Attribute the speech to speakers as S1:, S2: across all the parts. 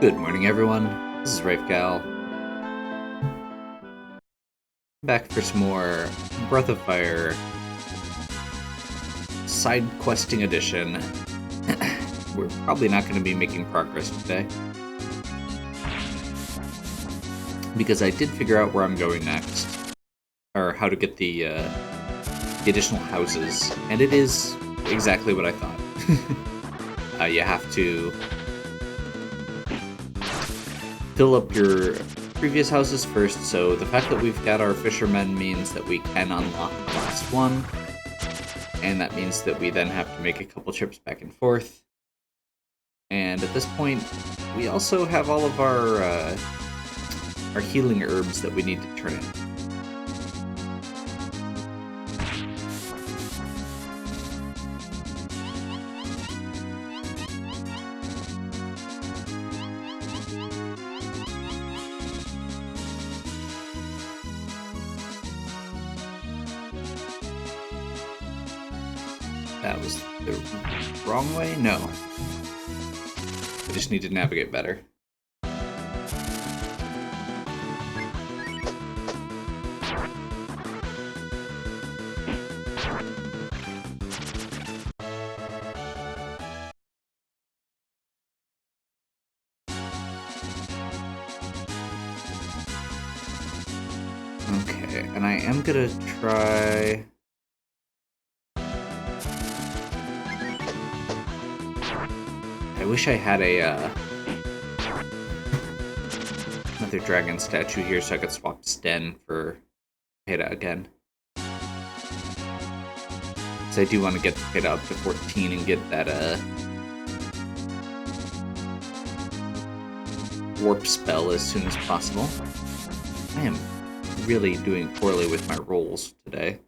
S1: Good morning, everyone. This is Rafe Gal. Back for some more Breath of Fire side questing edition. We're probably not going to be making progress today, because I did figure out where I'm going next, or how to get the additional houses, and it is exactly what I thought. You have to fill up your previous houses first, so the fact that we've got our fishermen means that we can unlock the last one, and that means that we then have to make a couple trips back and forth. And at this point, we also have all of our healing herbs that we need to turn in. That was the wrong way? No. I just need to navigate better. Okay, and I am gonna try... I wish I had another dragon statue here so I could swap Sten for Peta again. Because I do want to get Peta up to 14 and get that warp spell as soon as possible. I am really doing poorly with my rolls today.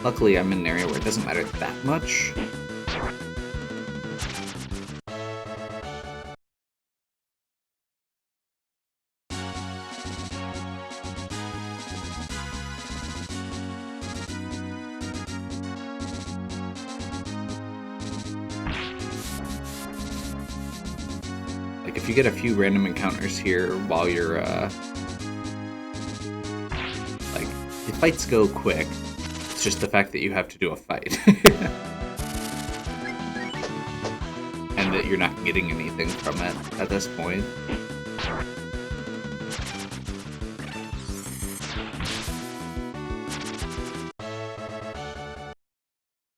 S1: Luckily, I'm in an area where it doesn't matter that much. Like, if you get a few random encounters here while you're, like, the fights go quick. It's just the fact that you have to do a fight. And that you're not getting anything from it at this point.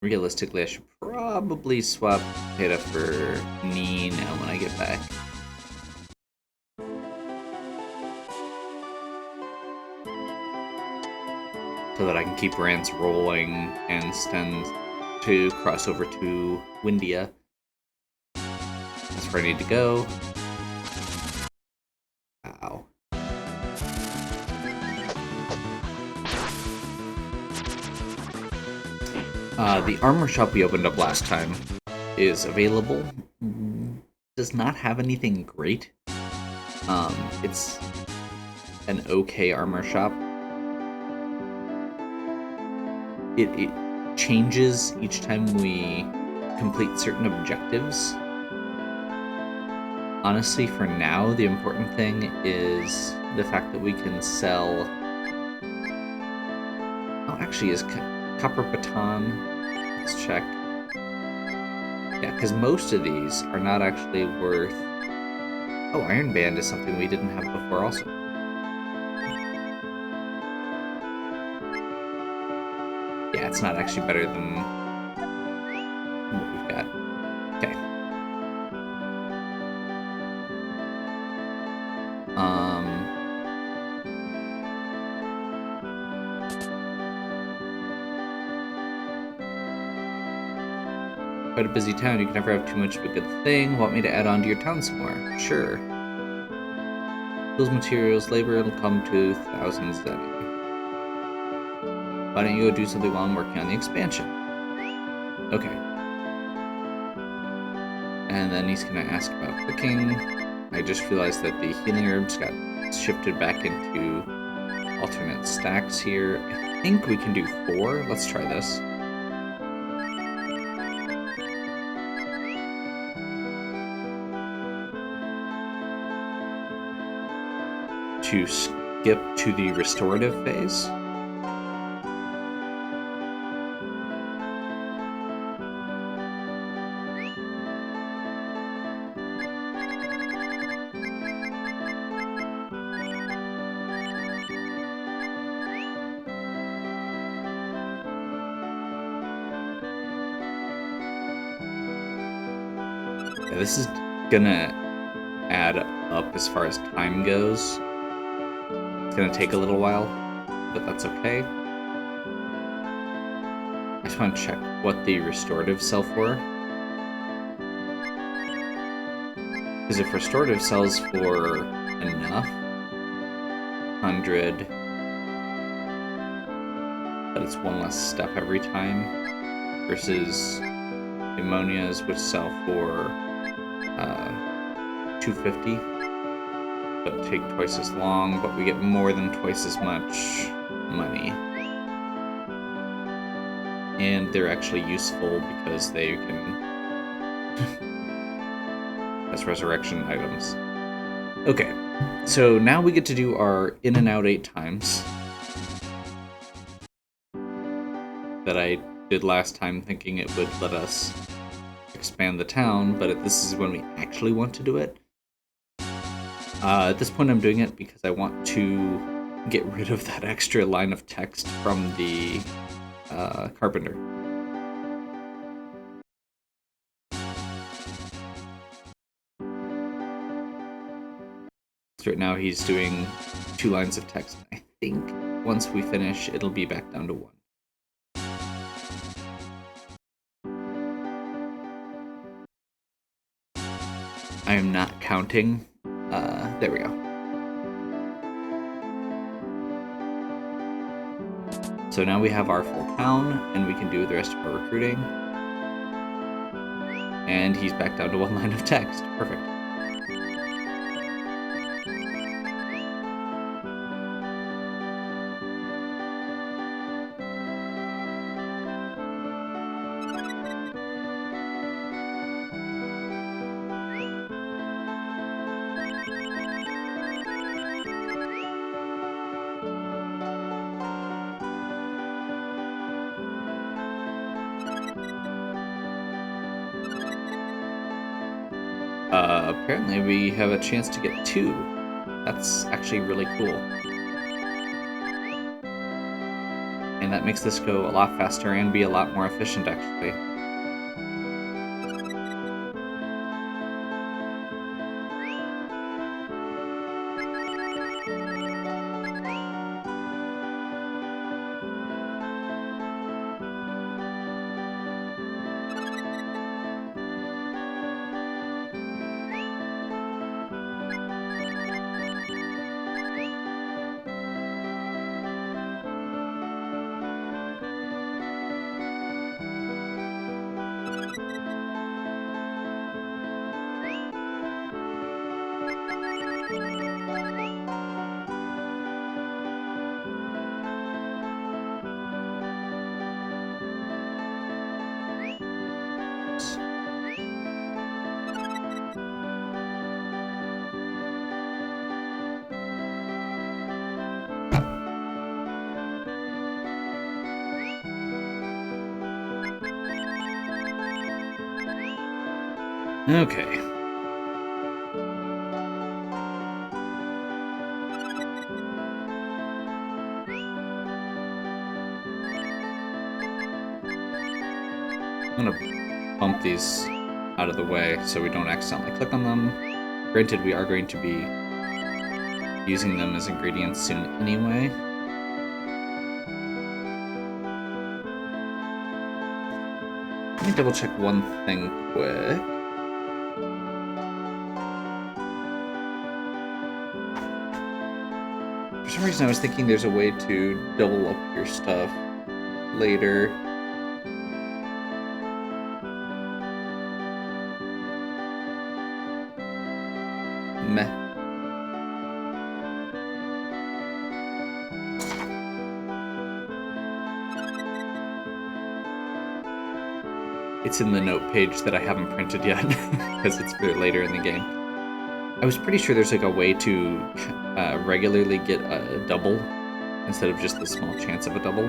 S1: Realistically, I should probably swap Peta for Knee now when I get back. So that I can keep Rance rolling and Sten to cross over to Windia. That's where I need to go. Ow. The armor shop we opened up last time is available. Does not have anything great. It's an okay armor shop. It changes each time we complete certain objectives. Honestly, for now, the important thing is the fact that we can sell... Oh, actually, is Copper Baton... Let's check. Yeah, because most of these are not actually worth... Oh, Iron Band is something we didn't have before also. Yeah, it's not actually better than what we've got. Okay. Quite a busy town. You can never have too much of a good thing. Want me to add on to your town some more? Sure. Those materials, labor, it'll come to thousands then. Why don't you go do something while I'm working on the expansion? Okay. And then he's gonna ask about cooking. I just realized that the healing herbs got shifted back into alternate stacks here. I think we can do 4. Let's try this. to skip to the restorative phase. Yeah, this is gonna add up as far as time goes. It's gonna take a little while, but that's okay. I just want to check what the restorative self were. Because if restorative sells for enough, 100, but it's one less step every time, versus ammonias, which sell for 250, but take twice as long, but we get more than twice as much money. And they're actually useful because they can as resurrection items. Okay, so now we get to do our in and out 8 times that I did last time, thinking it would let us expand the town, but this is when we actually want to do it. At this point I'm doing it because I want to get rid of that extra line of text from the carpenter. So right now he's doing 2 lines of text. I think once we finish, it'll be back down to 1. I am not counting. There we go. So now we have our full town, and we can do the rest of our recruiting. And he's back down to 1 line of text. Perfect. Apparently we have a chance to get 2. That's actually really cool. And that makes this go a lot faster and be a lot more efficient, actually. Okay. I'm gonna bump these out of the way so we don't accidentally click on them. Granted, we are going to be using them as ingredients soon anyway. Let me double check one thing quick. For some reason I was thinking there's a way to double up your stuff later. Meh. It's in the note page that I haven't printed yet, because it's for later in the game. I was pretty sure there's like a way to regularly get a double instead of just the small chance of a double.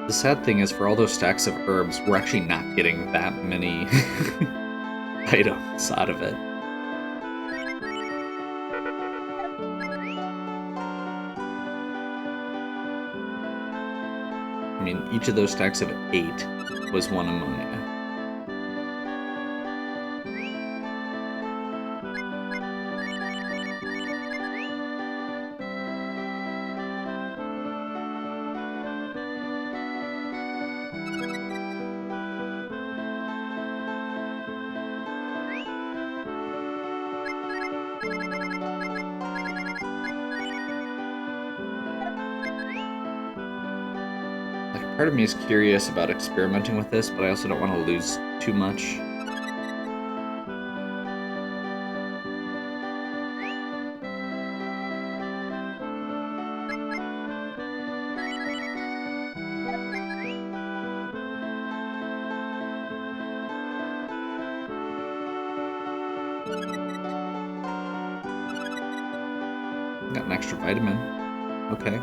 S1: The sad thing is, for all those stacks of herbs, we're actually not getting that many items out of it. I mean, each of those stacks of 8 was 1 ammonia. Part of me is curious about experimenting with this, but I also don't want to lose too much. Got an extra vitamin. Okay.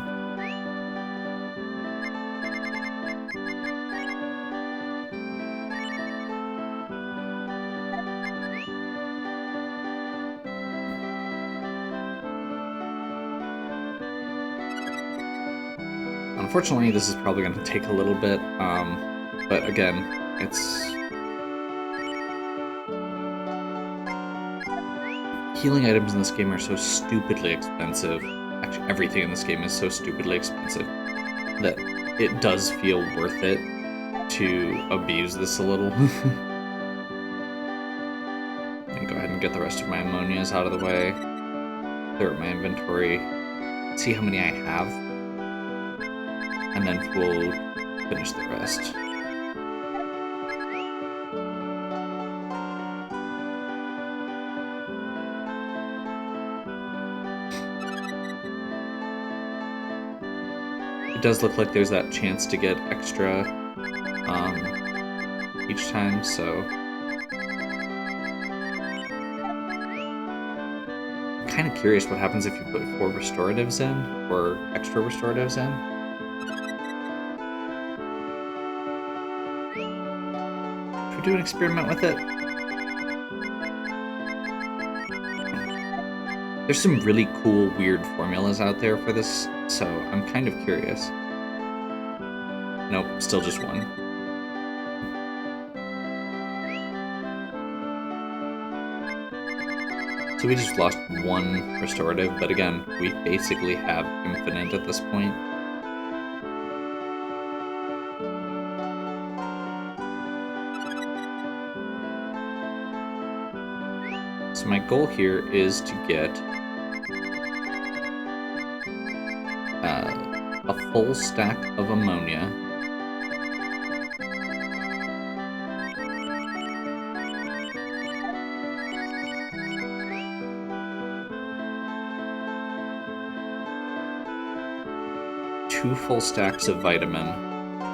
S1: Unfortunately, this is probably going to take a little bit, but again, it's... Healing items in this game are so stupidly expensive. Actually, everything in this game is so stupidly expensive that it does feel worth it to abuse this a little. And go ahead and get the rest of my ammonias out of the way. Clear up my inventory. See how many I have. And then we'll finish the rest. It does look like there's that chance to get extra each time, so... I'm kind of curious what happens if you put 4 restoratives in, or extra restoratives in. Do an experiment with it. There's some really cool, weird formulas out there for this, so I'm kind of curious. Nope, still just 1. So we just lost 1 restorative, but again, we basically have infinite at this point. So my goal here is to get a full stack of ammonia. Two full stacks of vitamin,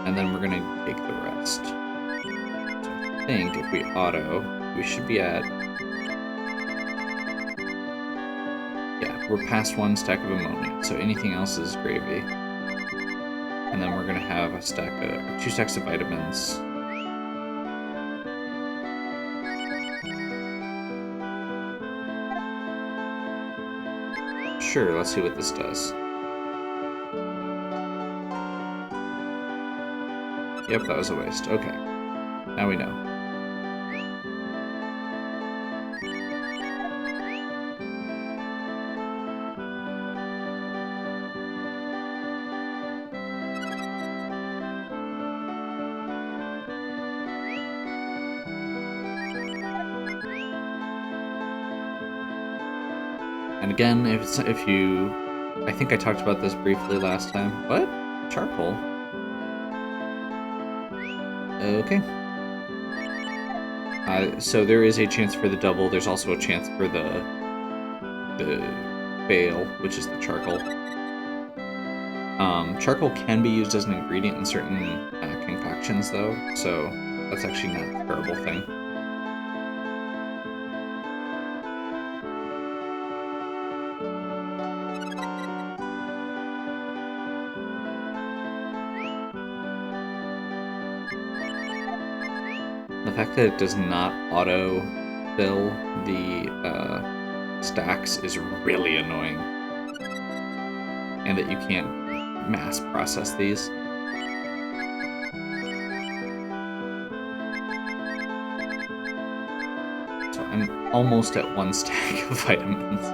S1: and then we're gonna take the rest. So I think if we auto, we should be at... We're past 1 stack of ammonia, so anything else is gravy. And then we're gonna have a stack of 2 stacks of vitamins. Sure, let's see what this does. Yep, that was a waste. Okay. Now we know. And again, if you... I think I talked about this briefly last time. What? Charcoal? Okay. So there is a chance for the double. There's also a chance for the bale, which is the charcoal. Charcoal can be used as an ingredient in certain concoctions, though, so that's actually not a terrible thing. The fact that it does not auto-fill the stacks is really annoying. And that you can't mass process these. So I'm almost at 1 stack of vitamins.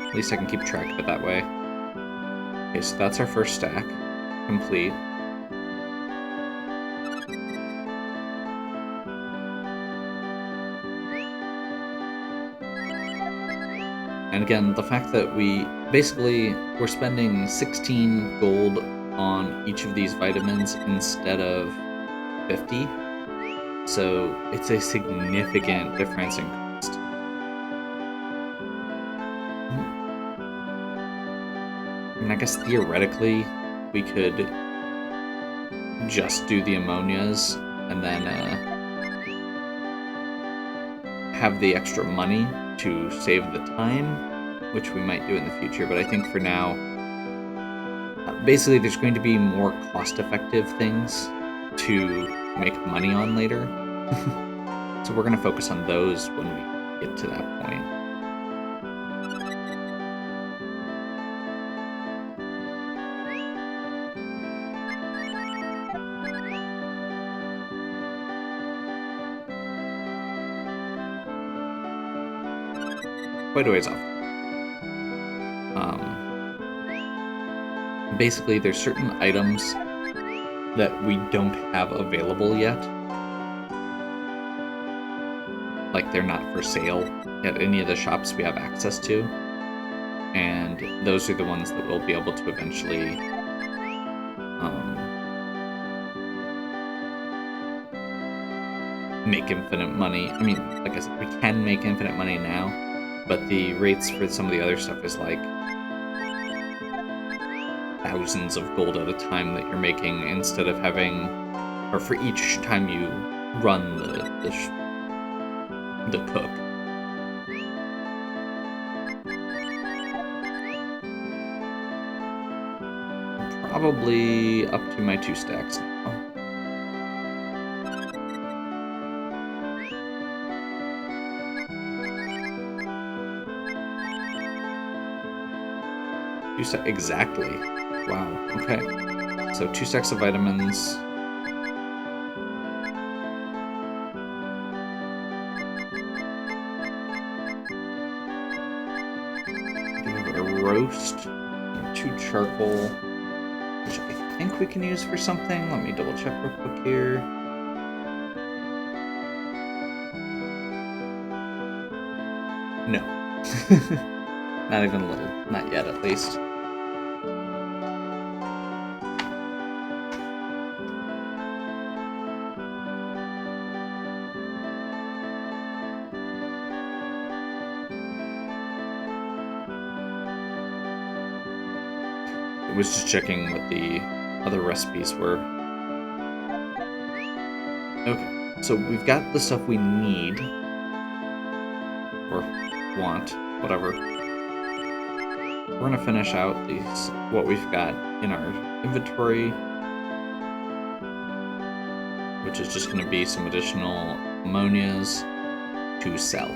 S1: At least I can keep track of it that way. Okay, so that's our first stack. Complete. And again, the fact that we're spending 16 gold on each of these vitamins instead of 50. So it's a significant difference in cost. I mean, I guess theoretically we could just do the ammonias and then have the extra money to save the time, which we might do in the future, but I think for now, basically there's going to be more cost-effective things to make money on later. So we're going to focus on those when we get to that point. Quite a ways off. Basically, there's certain items that we don't have available yet. Like, they're not for sale at any of the shops we have access to. And those are the ones that we'll be able to eventually make infinite money. I mean, like I said, we can make infinite money now, but the rates for some of the other stuff is like thousands of gold at a time that you're making instead of having, or for each time you run the cook. Probably up to my 2 stacks now. Exactly. Wow, okay. So 2 stacks of vitamins. Do a roast, 2 charcoal, which I think we can use for something. Let me double check real quick here. No. Not even a little. Not yet, at least. I was just checking what the other recipes were. Okay, so we've got the stuff we need. Or want, whatever. We're gonna finish out what we've got in our inventory, which is just gonna be some additional ammonias to sell.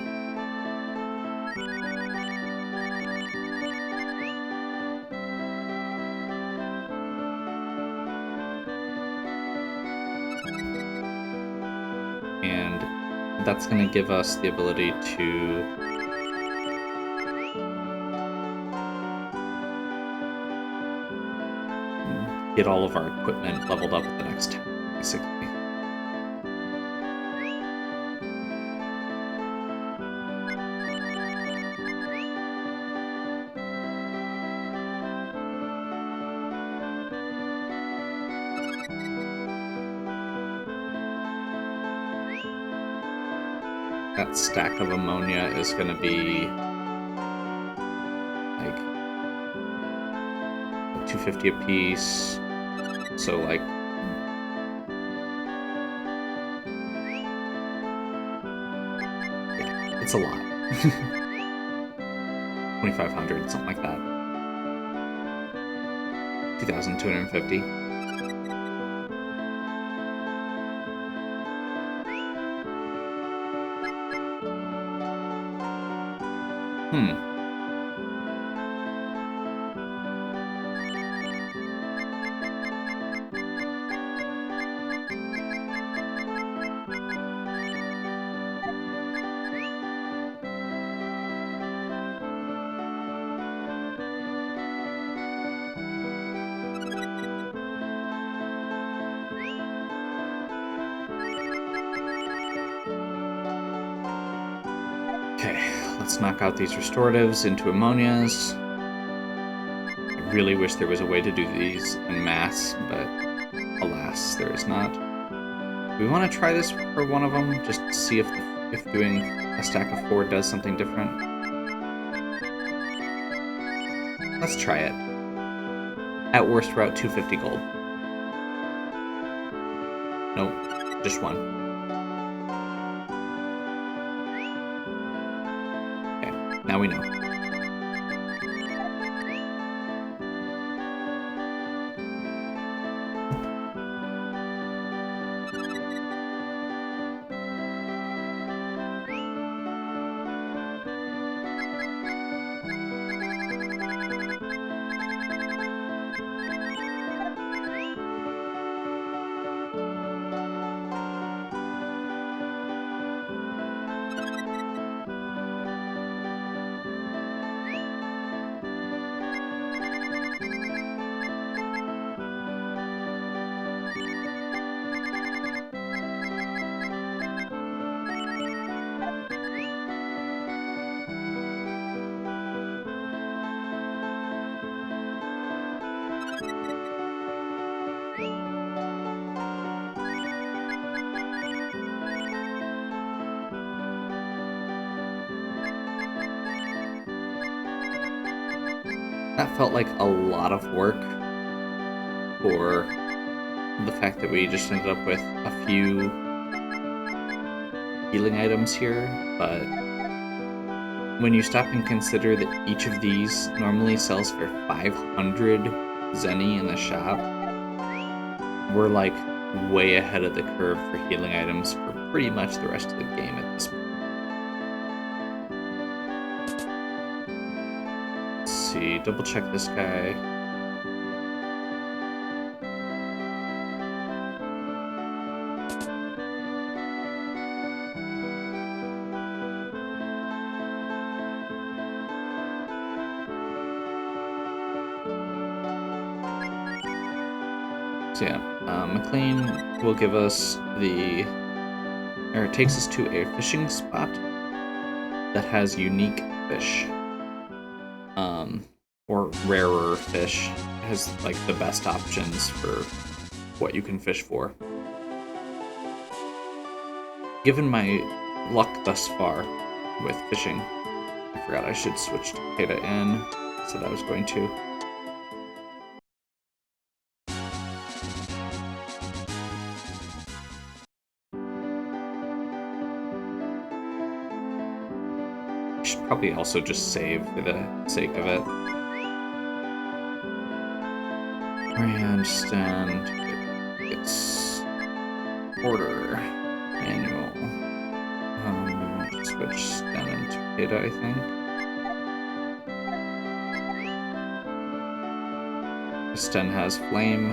S1: And that's gonna give us the ability to get all of our equipment leveled up at the next time, basically. that stack of ammonia is going to be like 250 a piece. So like it's a lot. 2,500, something like that. 2,250. Okay, let's knock out these restoratives into ammonias. I really wish there was a way to do these en masse, but alas, there is not. Do we want to try this for one of them, just to see if doing a stack of 4 does something different? Let's try it. At worst, we're out 250 gold. Nope, just 1. Okay, now we know. That felt like a lot of work for the fact that we just ended up with a few healing items here, but when you stop and consider that each of these normally sells for 500 zenny in the shop, we're like way ahead of the curve for healing items for pretty much the rest of the game at this point. See, double check this guy. So yeah, McLean will give us or it takes us to a fishing spot that has unique fish. Or rarer fish. It has like the best options for what you can fish for. Given my luck thus far with fishing, I forgot I should switch to Peta Inn. Said I was going to. I should probably also just save for the sake of it. Grandstand, it's order, manual. We want to switch Sten into Peta, I think. Sten has flame.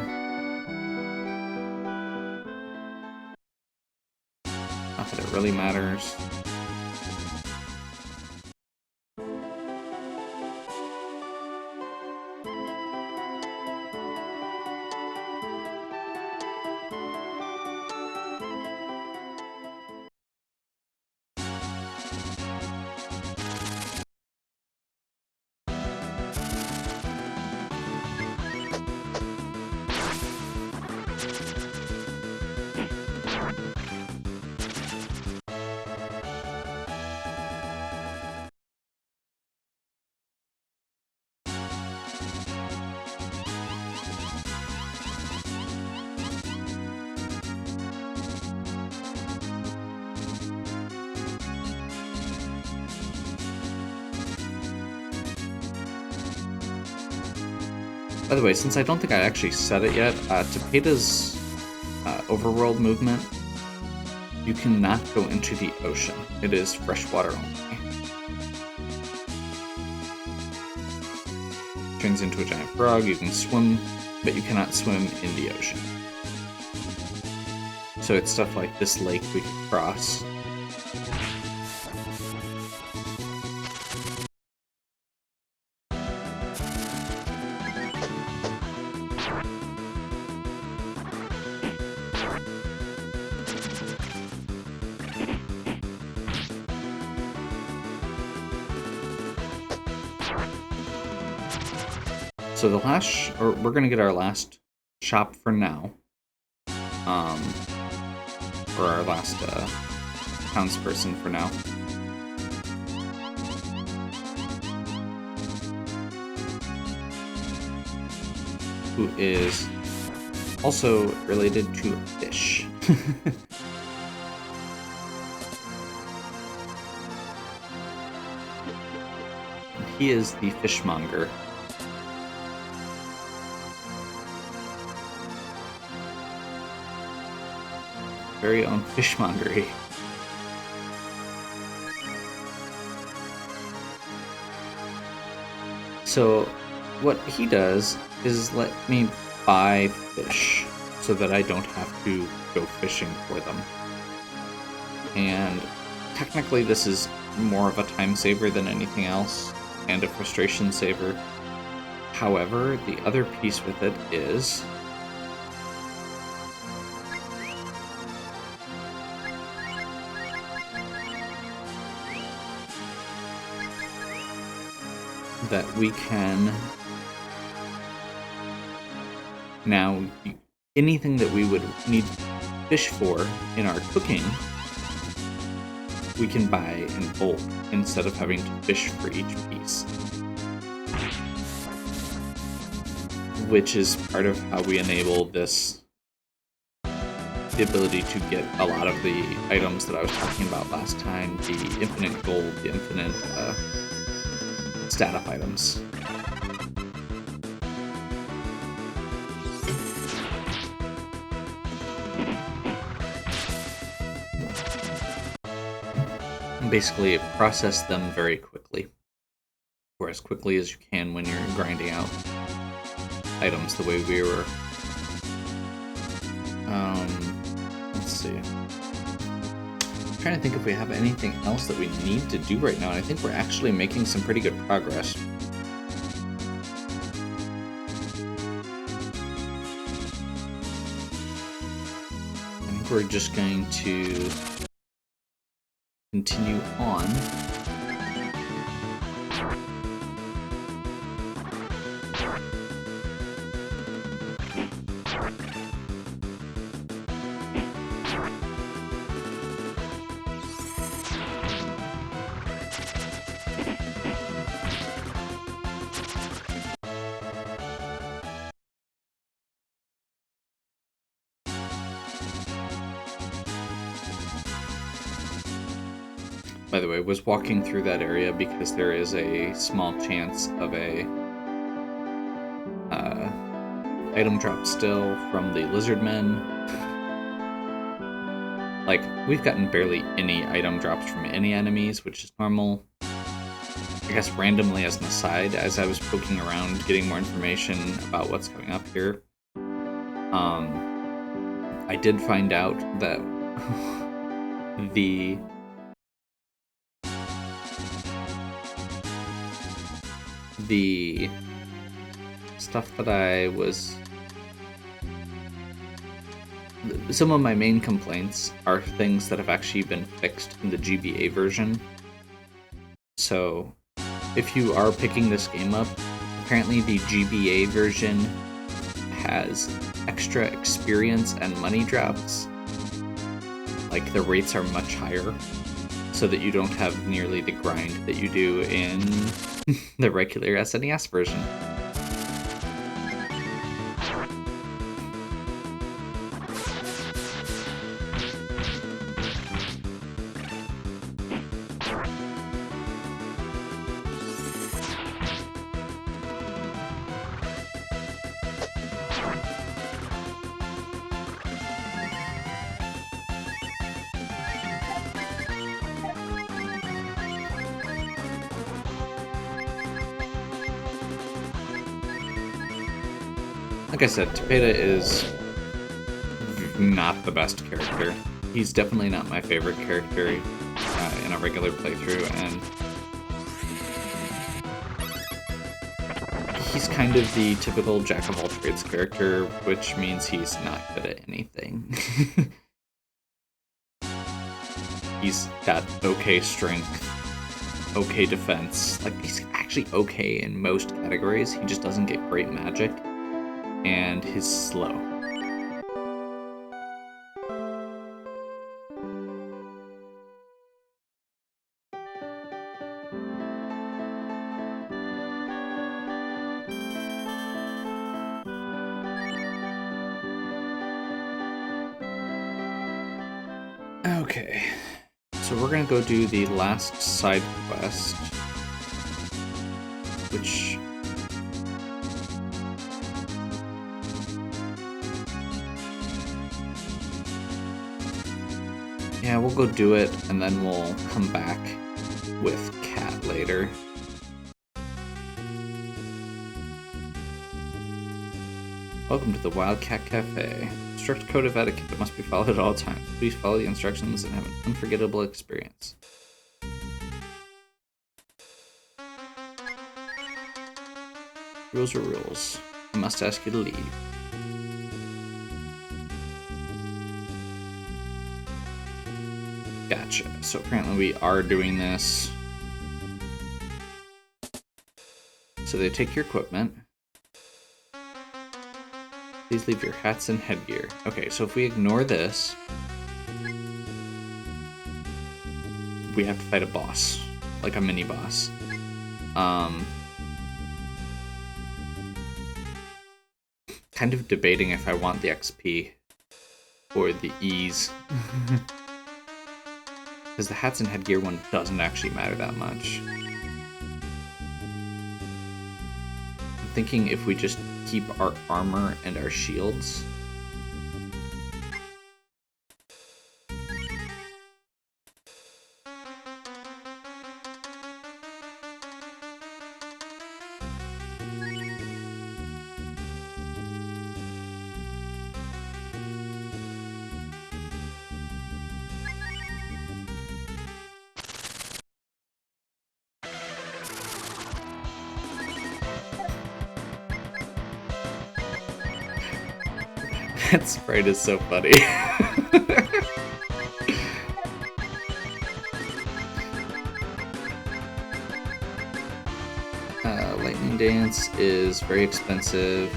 S1: Not that it really matters. By the way, since I don't think I actually said it yet, Tapeda's overworld movement, you cannot go into the ocean. It is freshwater only. Turns into a giant frog, you can swim, but you cannot swim in the ocean. So it's stuff like this lake we can cross. So the last, or we're gonna get our last shop for now, or our last townsperson for now. Who is also related to fish. He is the fishmonger. Very own fishmongery. So what he does is let me buy fish so that I don't have to go fishing for them. And technically this is more of a time saver than anything else, and a frustration saver. However, the other piece with it is that we can now, anything that we would need fish for in our cooking, we can buy in bulk instead of having to fish for each piece. Which is part of how we enable this, the ability to get a lot of the items that I was talking about last time, the infinite gold, the infinite stat-up items. And basically process them very quickly, or as quickly as you can when you're grinding out items the way we were. Let's see. I'm trying to think if we have anything else that we need to do right now, and I think we're actually making some pretty good progress. I think we're just going to continue on. By the way, was walking through that area because there is a small chance of a item drop still from the lizard men. Like, we've gotten barely any item drops from any enemies, which is normal. I guess randomly as an aside, as I was poking around getting more information about what's coming up here, I did find out that the stuff that I was... Some of my main complaints are things that have actually been fixed in the GBA version. So, if you are picking this game up, apparently the GBA version has extra experience and money drops. Like, the rates are much higher, so that you don't have nearly the grind that you do in the regular SNES version. like I said, Topeta is not the best character. He's definitely not my favorite character in a regular playthrough, and he's kind of the typical jack-of-all-trades character, which means he's not good at anything. He's got okay strength, okay defense. Like, he's actually okay in most categories. He just doesn't get great magic, and he's slow. Okay, so we're gonna go do the last side quest, which yeah, we'll go do it, and then we'll come back with Cat later. Welcome to the Wildcat Cafe. Strict code of etiquette that must be followed at all times. Please follow the instructions and have an unforgettable experience. Rules are rules. I must ask you to leave. Gotcha. So apparently we are doing this. So they take your equipment. Please leave your hats and headgear. Okay, so if we ignore this, we have to fight a boss, like a mini boss. Kind of debating if I want the XP or the ease. Because the hats and headgear one doesn't actually matter that much. I'm thinking if we just keep our armor and our shields. That sprite is so funny. Lightning Dance is very expensive.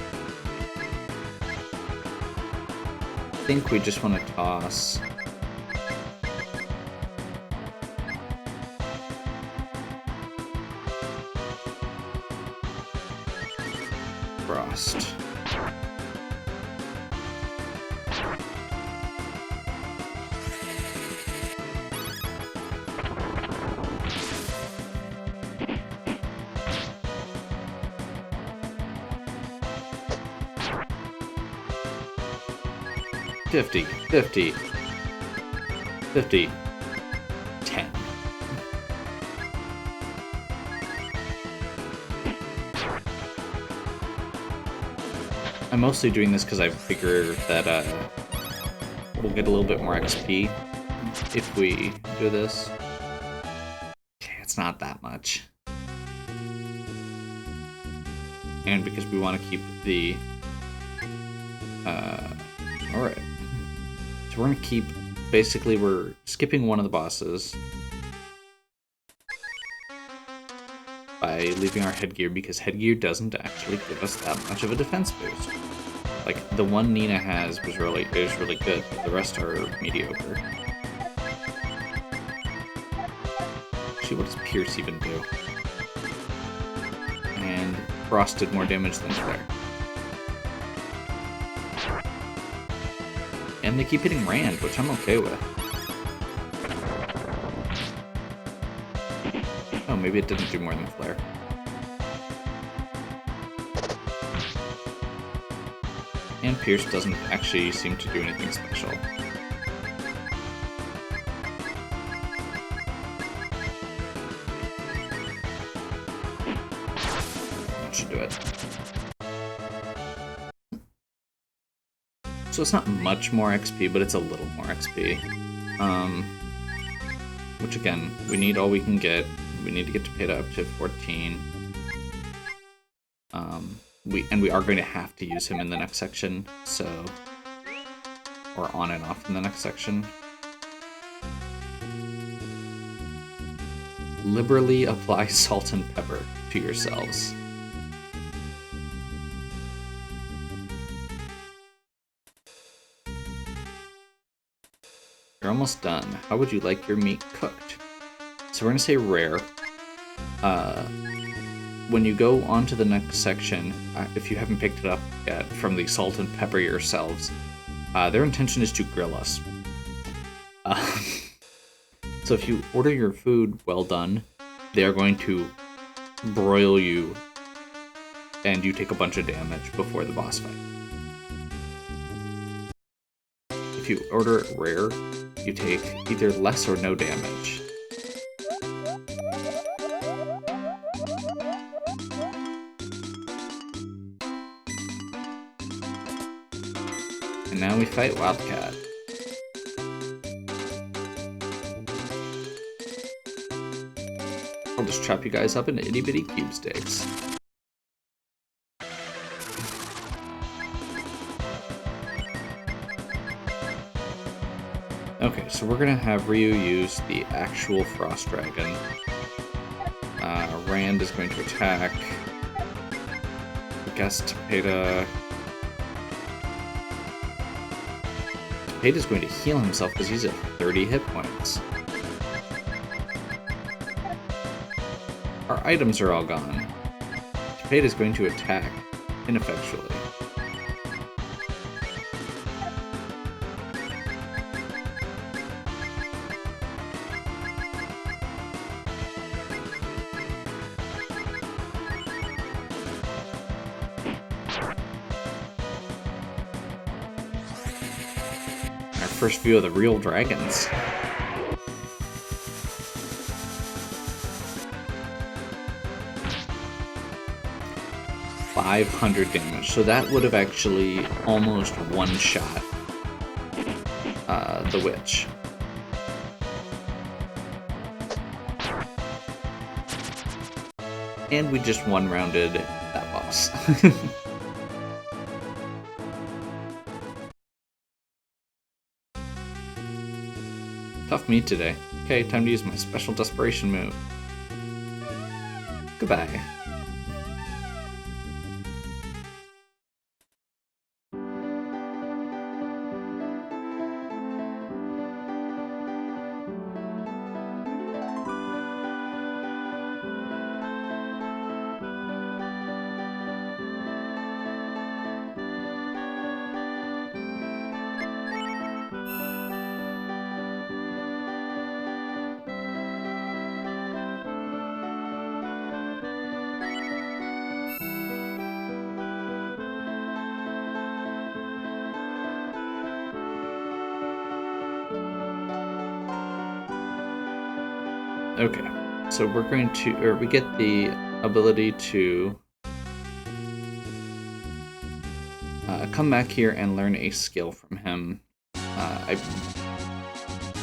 S1: I think we just want to toss Frost. $50, $50, $50, $10. I'm mostly doing this because I figure that we'll get a little bit more XP if we do this. Okay, it's not that much. And because we want to keep the... Alright. So we're going to keep... Basically, we're skipping one of the bosses by leaving our headgear, because headgear doesn't actually give us that much of a defense boost. Like, the one Nina has is really good, but the rest are mediocre. Actually, what does Pierce even do? And Frost did more damage than Flare. And they keep hitting Rand, which I'm okay with. Oh, maybe it didn't do more than Flare. And Pierce doesn't actually seem to do anything special. That should do it. So it's not much more XP, but it's a little more XP. Which again, we need all we can get. We need to get Tapeda up to 14. We are going to have to use him in the next section, so... Or on and off in the next section. Liberally apply salt and pepper to yourselves. You're almost done. How would you like your meat cooked? So we're going to say rare. When you go on to the next section, if you haven't picked it up yet from the salt and pepper yourselves, their intention is to grill us. So if you order your food well done, they are going to broil you, and you take a bunch of damage before the boss fight. If you order it rare, you take either less or no damage. And now we fight Wildcat. I'll just chop you guys up into itty bitty cube sticks. Okay, so we're gonna have Ryu use the actual Frost Dragon. Rand is going to attack. I guess Tapeda's going to heal himself because he's at 30 hit points. Our items are all gone. Tapeda's going to attack ineffectually. First view of the real dragons. $500 damage, so that would have actually almost one-shot the witch. And we just one-rounded that boss. Tough meat today. Okay, time to use my special desperation move. Goodbye. Okay, so we're going to, or we get the ability to come back here and learn a skill from him. I'm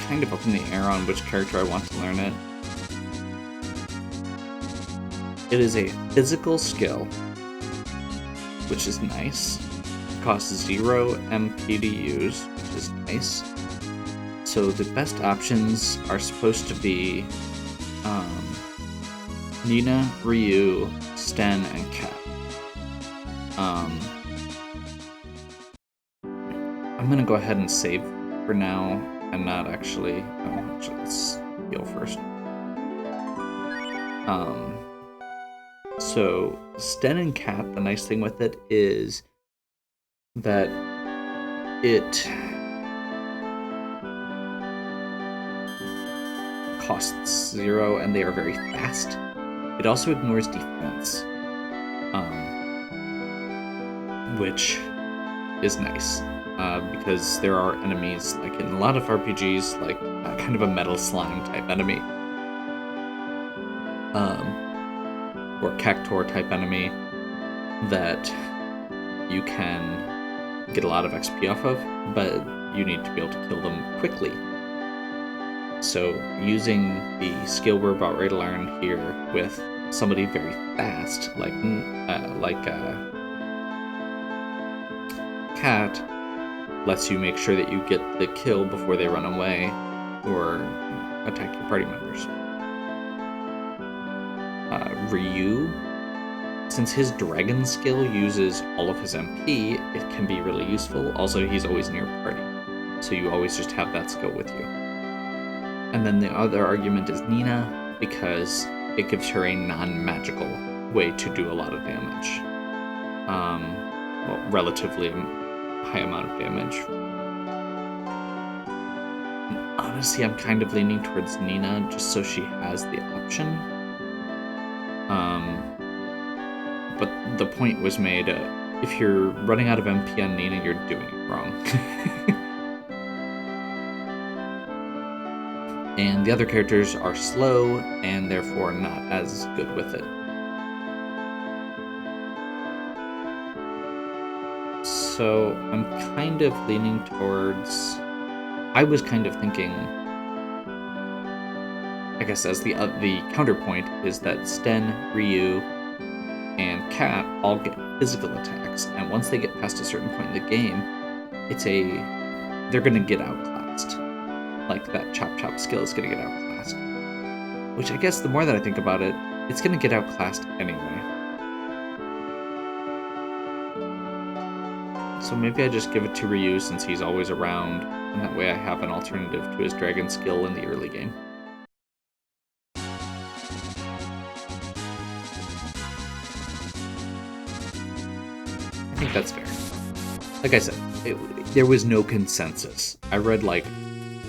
S1: kind of up in the air on which character I want to learn it. It is a physical skill, which is nice. It costs 0 MP to use, which is nice. So the best options are supposed to be Nina, Ryu, Sten, and Kat. I'm gonna go ahead and save for now, and not actually. Oh, actually, let's heal first. So Sten and Kat, the nice thing with it is that it costs 0 and they are very fast. It also ignores defense, which is nice, because there are enemies, like in a lot of RPGs, like kind of a metal slime type enemy, or Cactor type enemy, that you can get a lot of XP off of, but you need to be able to kill them quickly. So using the skill we're about ready to learn here with somebody very fast, like Cat, lets you make sure that you get the kill before they run away or attack your party members. Ryu, since his dragon skill uses all of his MP, it can be really useful. Also, he's always near party, so you always just have that skill with you. And then the other argument is Nina, because it gives her a non-magical way to do a lot of damage. Well, relatively high amount of damage. And honestly, I'm kind of leaning towards Nina just so she has the option. But the point was made, if you're running out of MP on Nina, you're doing it wrong. And the other characters are slow, and therefore not as good with it. So I'm kind of leaning towards... I was kind of thinking... I guess as the counterpoint is that Sten, Ryu, and Cat all get physical attacks, and once they get past a certain point in the game, they're gonna get outclassed. Like, that chop skill is gonna get outclassed. Which I guess the more that I think about it, it's gonna get outclassed anyway. So maybe I just give it to Ryu since he's always around, and that way I have an alternative to his dragon skill in the early game. I think that's fair. Like I said, there was no consensus. I read like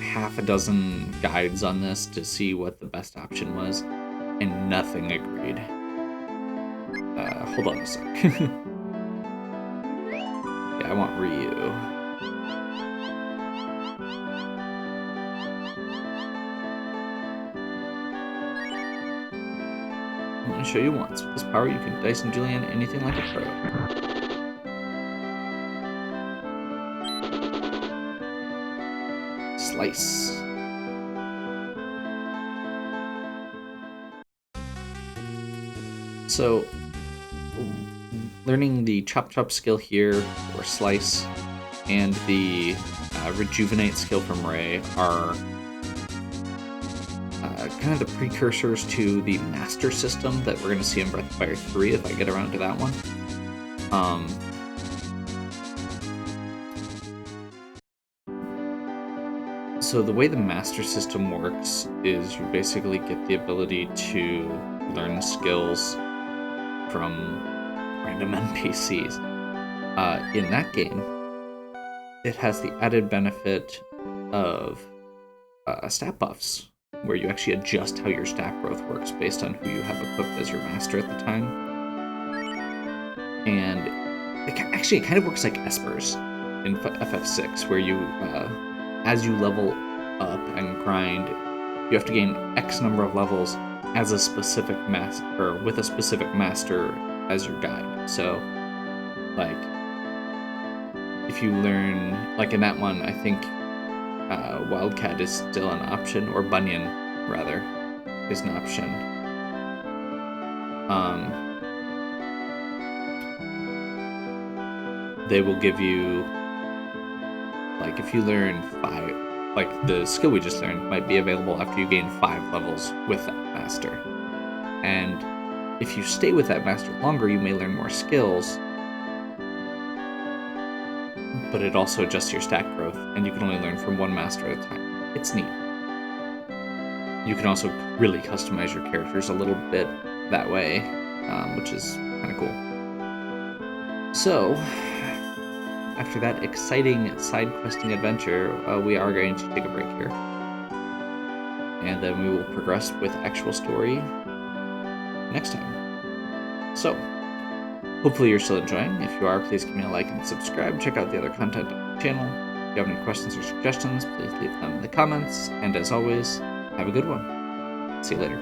S1: half a dozen guides on this to see what the best option was, and nothing agreed. Hold on a sec. Yeah, I want Ryu. I'm going to show you once. With this power, you can dice and julienne anything like a pro. Slice. So, learning the chop skill here, or slice, and the rejuvenate skill from Ray are kind of the precursors to the master system that we're going to see in Breath of Fire 3 if I get around to that one. So the way the master system works is you basically get the ability to learn skills from random NPCs. In that game, it has the added benefit of stat buffs, where you actually adjust how your stat growth works based on who you have equipped as your master at the time. And it kind of works like Espers in FF6, where you, as you level up and grind, you have to gain X number of levels as a specific master, or with a specific master as your guide. So, like, if you learn, like in that one, I think Wildcat is still an option, or Bunyan, rather, is an option. They will give you, like, if you learn 5, like the skill we just learned might be available after you gain 5 levels with that master. And if you stay with that master longer, you may learn more skills, but it also adjusts your stat growth, and you can only learn from one master at a time. It's neat. You can also really customize your characters a little bit that way, which is kind of cool. So, after that exciting side-questing adventure, we are going to take a break here. And then we will progress with actual story next time. So, hopefully you're still enjoying. If you are, please give me a like and subscribe. Check out the other content on the channel. If you have any questions or suggestions, please leave them in the comments. And as always, have a good one. See you later.